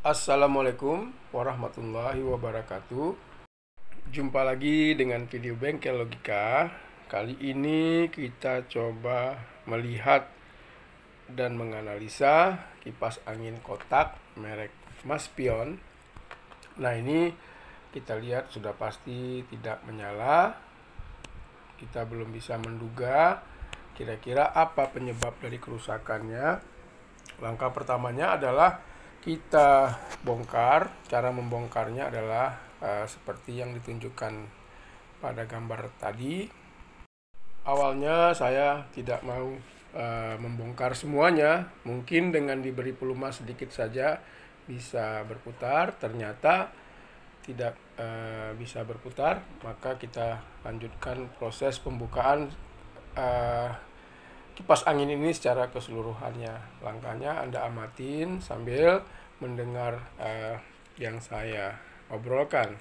Assalamualaikum warahmatullahi wabarakatuh. Jumpa lagi dengan video Bengkel Logika. Kali ini kita coba melihat dan menganalisa kipas angin kotak merek Maspion. Nah, ini kita lihat sudah pasti tidak menyala. Kita belum bisa menduga kira-kira apa penyebab dari kerusakannya. Langkah pertamanya adalah kita bongkar. Cara membongkarnya adalah seperti yang ditunjukkan pada gambar tadi. Awalnya saya tidak mau membongkar semuanya. Mungkin dengan diberi pelumas sedikit saja bisa berputar. Ternyata tidak bisa berputar. Maka kita lanjutkan proses pembukaan kipas angin ini secara keseluruhannya. Langkahnya Anda amatin sambil mendengar yang saya obrolkan.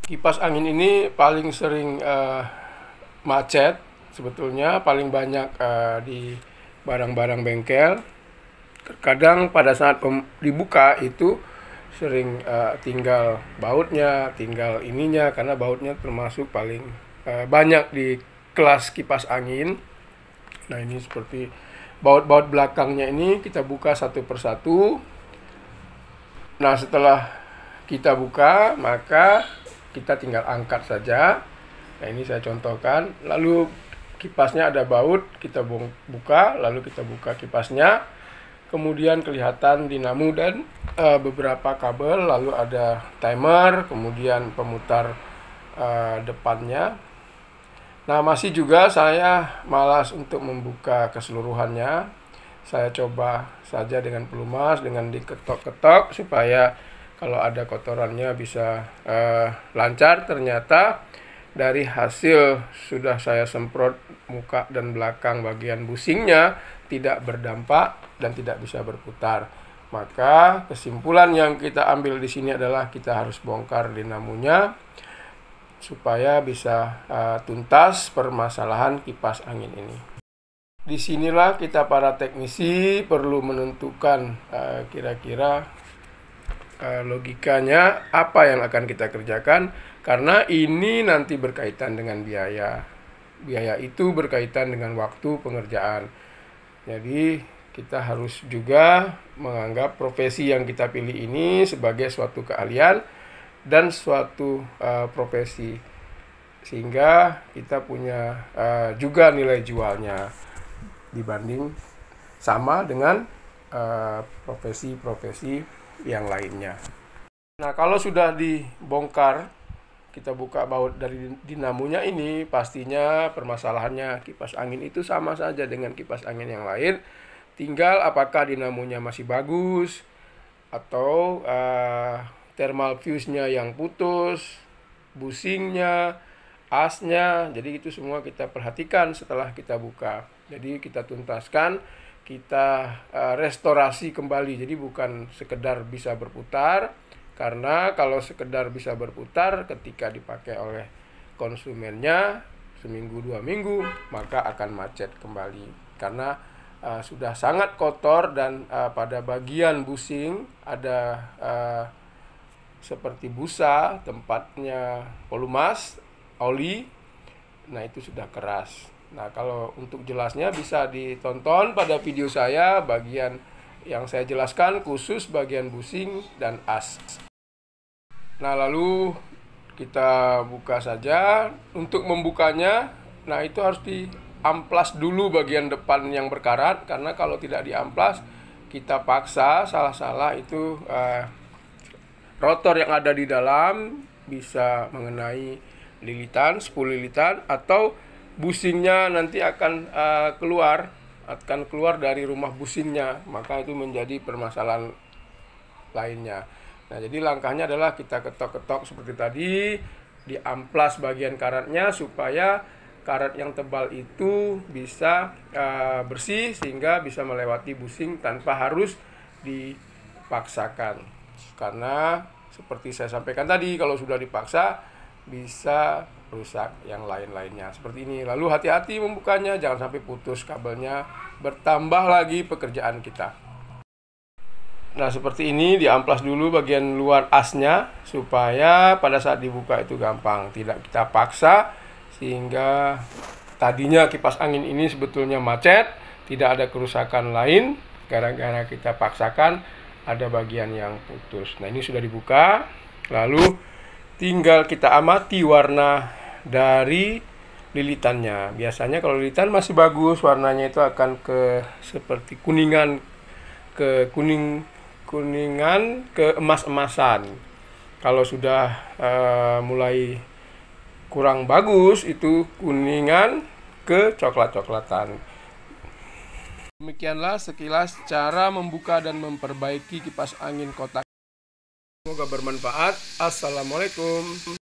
Kipas angin ini paling sering macet sebetulnya, paling banyak di barang-barang bengkel. Terkadang pada saat dibuka itu sering tinggal bautnya, tinggal ininya, karena bautnya termasuk paling banyak di kelas kipas angin. Nah, ini seperti baut-baut belakangnya ini kita buka satu persatu. Nah, setelah kita buka, maka kita tinggal angkat saja. Nah, ini saya contohkan. Lalu kipasnya ada baut, kita buka, lalu kita buka kipasnya. Kemudian kelihatan dinamo dan beberapa kabel, lalu ada timer, kemudian pemutar depannya. Nah, masih juga saya malas untuk membuka keseluruhannya. Saya coba saja dengan pelumas, dengan diketok-ketok supaya kalau ada kotorannya bisa lancar. Ternyata dari hasil sudah saya semprot muka dan belakang bagian busingnya tidak berdampak dan tidak bisa berputar. Maka kesimpulan yang kita ambil di sini adalah kita harus bongkar dinamonya supaya bisa tuntas permasalahan kipas angin ini. Disinilah kita para teknisi perlu menentukan kira-kira logikanya apa yang akan kita kerjakan, karena ini nanti berkaitan dengan biaya. Biaya itu berkaitan dengan waktu pengerjaan. Jadi kita harus juga menganggap profesi yang kita pilih ini sebagai suatu keahlian dan suatu profesi, sehingga kita punya juga nilai jualnya dibanding sama dengan profesi-profesi yang lainnya. Nah, kalau sudah dibongkar, kita buka baut dari dinamonya ini, pastinya permasalahannya kipas angin itu sama saja dengan kipas angin yang lain. Tinggal apakah dinamonya masih bagus atau thermal fuse-nya yang putus, busingnya, asnya. Jadi itu semua kita perhatikan setelah kita buka. Jadi kita tuntaskan, kita restorasi kembali. Jadi bukan sekedar bisa berputar, karena kalau sekedar bisa berputar ketika dipakai oleh konsumennya seminggu 2 minggu, maka akan macet kembali. Karena sudah sangat kotor dan pada bagian busing ada seperti busa, tempatnya pelumas, oli. Nah, itu sudah keras. Nah, kalau untuk jelasnya bisa ditonton pada video saya bagian yang saya jelaskan khusus bagian busing dan as. Nah, lalu kita buka saja. Untuk membukanya, nah itu harus diamplas dulu bagian depan yang berkarat, karena kalau tidak diamplas, kita paksa salah-salah itu rotor yang ada di dalam bisa mengenai lilitan, 10 lilitan, atau busingnya nanti akan keluar dari rumah busingnya, maka itu menjadi permasalahan lainnya. Nah, jadi langkahnya adalah kita ketok-ketok seperti tadi, diamplas bagian karatnya supaya karat yang tebal itu bisa bersih sehingga bisa melewati busing tanpa harus dipaksakan. Karena seperti saya sampaikan tadi, kalau sudah dipaksa bisa rusak yang lain-lainnya seperti ini. Lalu hati-hati membukanya, jangan sampai putus kabelnya, bertambah lagi pekerjaan kita. Nah, seperti ini diamplas dulu bagian luar asnya supaya pada saat dibuka itu gampang, tidak kita paksa, sehingga tadinya kipas angin ini sebetulnya macet, tidak ada kerusakan lain gara-gara kita paksakan ada bagian yang putus. Nah, ini sudah dibuka, lalu tinggal kita amati warna dari lilitannya. Biasanya kalau lilitan masih bagus, warnanya itu akan ke seperti kuningan, ke kuningan ke emas-emasan. Kalau sudah mulai kurang bagus, itu kuningan ke coklat-coklatan. Demikianlah sekilas cara membuka dan memperbaiki kipas angin kotak. Semoga bermanfaat. Assalamualaikum.